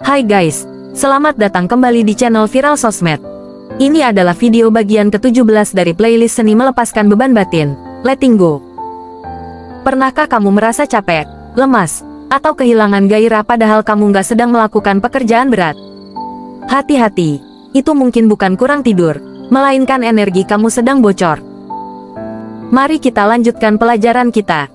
Hai guys, selamat datang kembali di channel Viral Sosmed. Ini adalah video bagian ke-17 dari playlist seni melepaskan beban batin, Letting Go. Pernahkah kamu merasa capek, lemas, atau kehilangan gairah padahal kamu nggak sedang melakukan pekerjaan berat? Hati-hati, itu mungkin bukan kurang tidur, melainkan energi kamu sedang bocor. Mari kita lanjutkan pelajaran kita.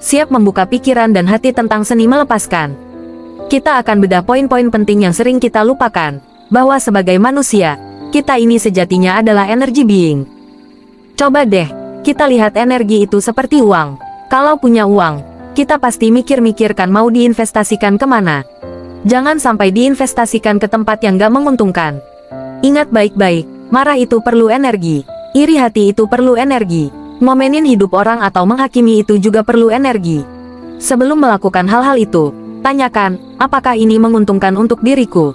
Siap membuka pikiran dan hati tentang seni melepaskan. Kita akan bedah poin-poin penting yang sering kita lupakan, bahwa sebagai manusia, kita ini sejatinya adalah energi being. Coba deh, kita lihat energi itu seperti uang. Kalau punya uang, kita pasti mikir-mikirkan mau diinvestasikan kemana. Jangan sampai diinvestasikan ke tempat yang gak menguntungkan. Ingat baik-baik, marah itu perlu energi, iri hati itu perlu energi. Ngomenin hidup orang atau menghakimi itu juga perlu energi. Sebelum melakukan hal-hal itu, tanyakan, apakah ini menguntungkan untuk diriku?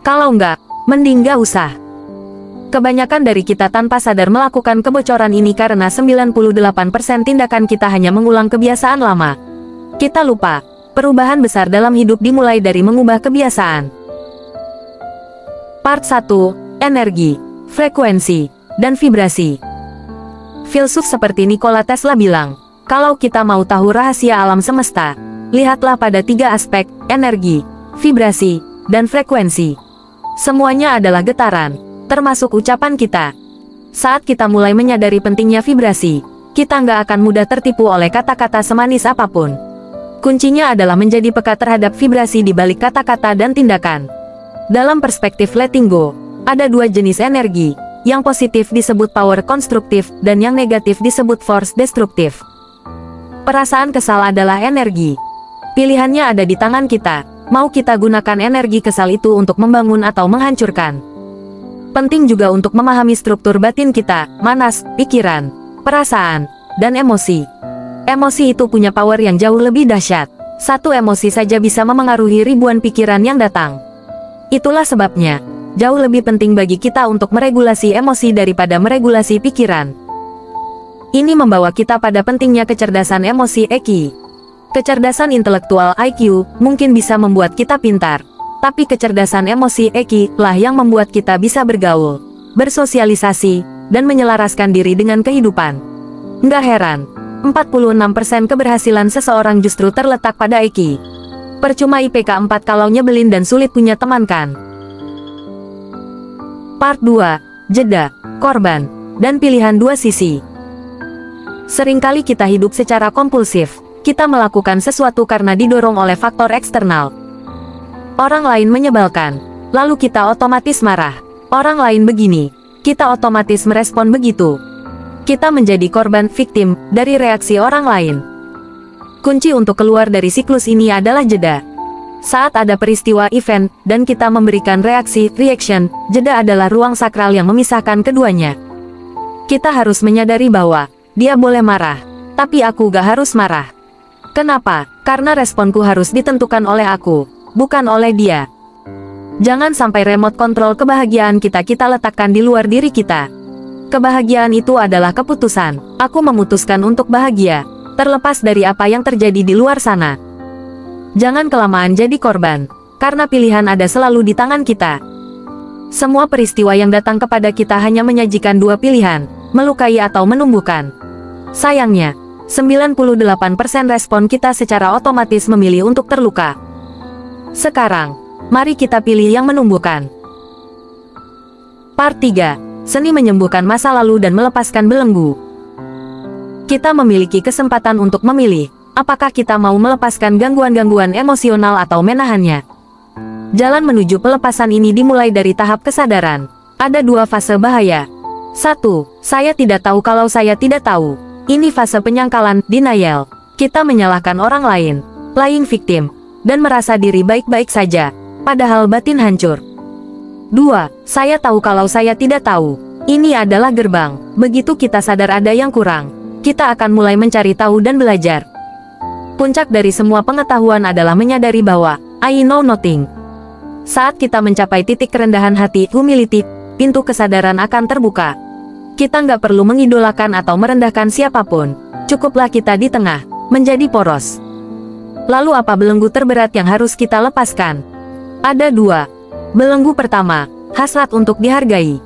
Kalau enggak, mending gak usah. Kebanyakan dari kita tanpa sadar melakukan kebocoran ini karena 98% tindakan kita hanya mengulang kebiasaan lama. Kita lupa, perubahan besar dalam hidup dimulai dari mengubah kebiasaan. Part 1, Energi, Frekuensi, dan Vibrasi. Filsuf seperti Nikola Tesla bilang, kalau kita mau tahu rahasia alam semesta, lihatlah pada 3 aspek, energi, vibrasi, dan frekuensi. Semuanya adalah getaran, termasuk ucapan kita. Saat kita mulai menyadari pentingnya vibrasi, kita nggak akan mudah tertipu oleh kata-kata semanis apapun. Kuncinya adalah menjadi peka terhadap vibrasi di balik kata-kata dan tindakan. Dalam perspektif letting go, ada 2 jenis energi. Yang positif disebut power konstruktif, dan yang negatif disebut force destruktif. Perasaan kesal adalah energi. Pilihannya ada di tangan kita, mau kita gunakan energi kesal itu untuk membangun atau menghancurkan. Penting juga untuk memahami struktur batin kita, manas, pikiran, perasaan, dan emosi. Emosi itu punya power yang jauh lebih dahsyat. Satu emosi saja bisa memengaruhi ribuan pikiran yang datang. Itulah sebabnya, jauh lebih penting bagi kita untuk meregulasi emosi daripada meregulasi pikiran. Ini membawa kita pada pentingnya kecerdasan emosi EQ. Kecerdasan intelektual IQ mungkin bisa membuat kita pintar, tapi kecerdasan emosi EQ lah yang membuat kita bisa bergaul, bersosialisasi, dan menyelaraskan diri dengan kehidupan. Nggak heran, 46% keberhasilan seseorang justru terletak pada EQ. Percuma IPK 4 kalau nyebelin dan sulit punya teman kan? Part 2, Jeda, Korban, dan Pilihan 2 Sisi. Seringkali kita hidup secara kompulsif. Kita melakukan sesuatu karena didorong oleh faktor eksternal. Orang lain menyebalkan, lalu kita otomatis marah. Orang lain begini, kita otomatis merespon begitu. Kita menjadi korban, victim, dari reaksi orang lain. Kunci untuk keluar dari siklus ini adalah jeda. Saat ada peristiwa event, dan kita memberikan reaksi, reaction, jeda adalah ruang sakral yang memisahkan keduanya. Kita harus menyadari bahwa, dia boleh marah, tapi aku gak harus marah. Kenapa? Karena responku harus ditentukan oleh aku, bukan oleh dia. Jangan sampai remote kontrol kebahagiaan kita letakkan di luar diri kita. Kebahagiaan itu adalah keputusan. Aku memutuskan untuk bahagia, terlepas dari apa yang terjadi di luar sana. Jangan kelamaan jadi korban, karena pilihan ada selalu di tangan kita. Semua peristiwa yang datang kepada kita hanya menyajikan 2 pilihan, melukai atau menumbuhkan. Sayangnya, 98% respon kita secara otomatis memilih untuk terluka. Sekarang, mari kita pilih yang menumbuhkan. Part 3, Seni menyembuhkan masa lalu dan melepaskan belenggu. Kita memiliki kesempatan untuk memilih, apakah kita mau melepaskan gangguan-gangguan emosional atau menahannya. Jalan menuju pelepasan ini dimulai dari tahap kesadaran. Ada 2 fase bahaya. 1. Saya tidak tahu kalau saya tidak tahu. Ini fase penyangkalan, denial. Kita menyalahkan orang lain, playing victim, dan merasa diri baik-baik saja, padahal batin hancur. 2. Saya tahu kalau saya tidak tahu. Ini adalah gerbang. Begitu kita sadar ada yang kurang, kita akan mulai mencari tahu dan belajar. Puncak dari semua pengetahuan adalah menyadari bahwa I know nothing. Saat kita mencapai titik kerendahan hati, humility, pintu kesadaran akan terbuka. Kita nggak perlu mengidolakan atau merendahkan siapapun. Cukuplah kita di tengah, menjadi poros. Lalu apa belenggu terberat yang harus kita lepaskan? Ada 2. Belenggu pertama, hasrat untuk dihargai.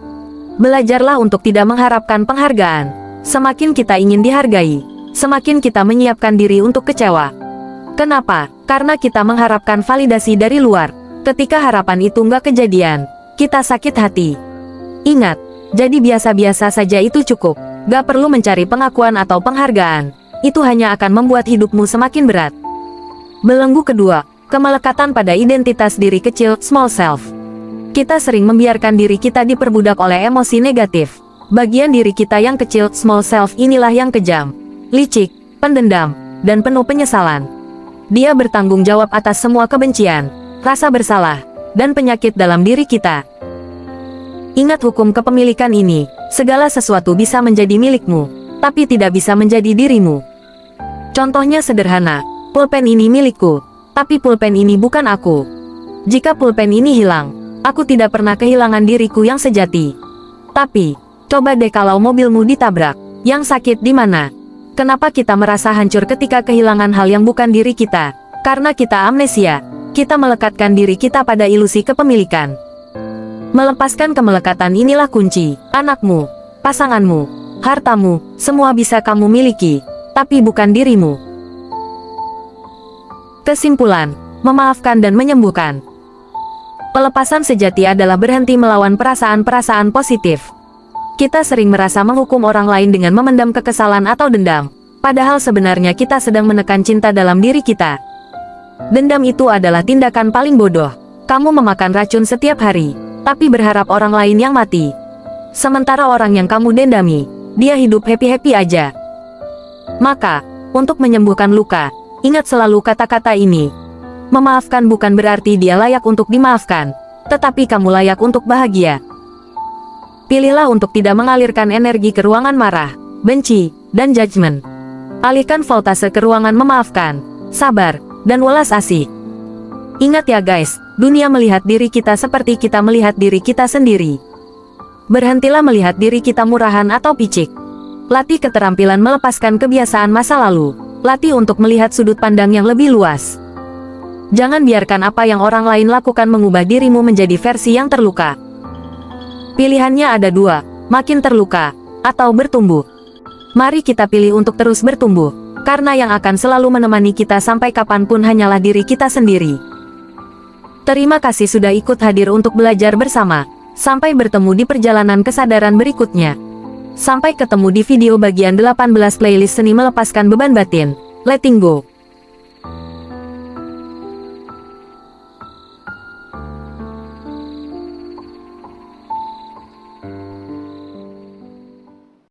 Belajarlah untuk tidak mengharapkan penghargaan. Semakin kita ingin dihargai, semakin kita menyiapkan diri untuk kecewa. Kenapa? Karena kita mengharapkan validasi dari luar. Ketika harapan itu nggak kejadian, kita sakit hati. Ingat, jadi biasa-biasa saja itu cukup. Gak perlu mencari pengakuan atau penghargaan. Itu hanya akan membuat hidupmu semakin berat. Belenggu kedua, kemelekatan pada identitas diri kecil, small self. Kita sering membiarkan diri kita diperbudak oleh emosi negatif. Bagian diri kita yang kecil, small self inilah yang kejam, licik, pendendam, dan penuh penyesalan. Dia bertanggung jawab atas semua kebencian, rasa bersalah, dan penyakit dalam diri kita. Ingat hukum kepemilikan ini, segala sesuatu bisa menjadi milikmu, tapi tidak bisa menjadi dirimu. Contohnya sederhana, pulpen ini milikku, tapi pulpen ini bukan aku. Jika pulpen ini hilang, aku tidak pernah kehilangan diriku yang sejati. Tapi, coba deh kalau mobilmu ditabrak, yang sakit di mana? Kenapa kita merasa hancur ketika kehilangan hal yang bukan diri kita? Karena kita amnesia. Kita melekatkan diri kita pada ilusi kepemilikan. Melepaskan kemelekatan inilah kunci. Anakmu, pasanganmu, hartamu, semua bisa kamu miliki, tapi bukan dirimu. Kesimpulan, memaafkan dan menyembuhkan. Pelepasan sejati adalah berhenti melawan perasaan-perasaan positif. Kita sering merasa menghukum orang lain dengan memendam kekesalan atau dendam, padahal sebenarnya kita sedang menekan cinta dalam diri kita. Dendam itu adalah tindakan paling bodoh. Kamu memakan racun setiap hari, tapi berharap orang lain yang mati. Sementara orang yang kamu dendami, dia hidup happy-happy aja. Maka, untuk menyembuhkan luka, ingat selalu kata-kata ini. Memaafkan bukan berarti dia layak untuk dimaafkan, tetapi kamu layak untuk bahagia. Pilihlah untuk tidak mengalirkan energi ke ruangan marah, benci, dan judgement. Alihkan voltase ke ruangan memaafkan, sabar, dan welas asih. Ingat ya guys, dunia melihat diri kita seperti kita melihat diri kita sendiri. Berhentilah melihat diri kita murahan atau picik. Latih keterampilan melepaskan kebiasaan masa lalu. Latih untuk melihat sudut pandang yang lebih luas. Jangan biarkan apa yang orang lain lakukan mengubah dirimu menjadi versi yang terluka. Pilihannya ada 2, makin terluka, atau bertumbuh. Mari kita pilih untuk terus bertumbuh, karena yang akan selalu menemani kita sampai kapanpun hanyalah diri kita sendiri. Terima kasih sudah ikut hadir untuk belajar bersama. Sampai bertemu di perjalanan kesadaran berikutnya. Sampai ketemu di video bagian 18 playlist seni melepaskan beban batin. Letting go.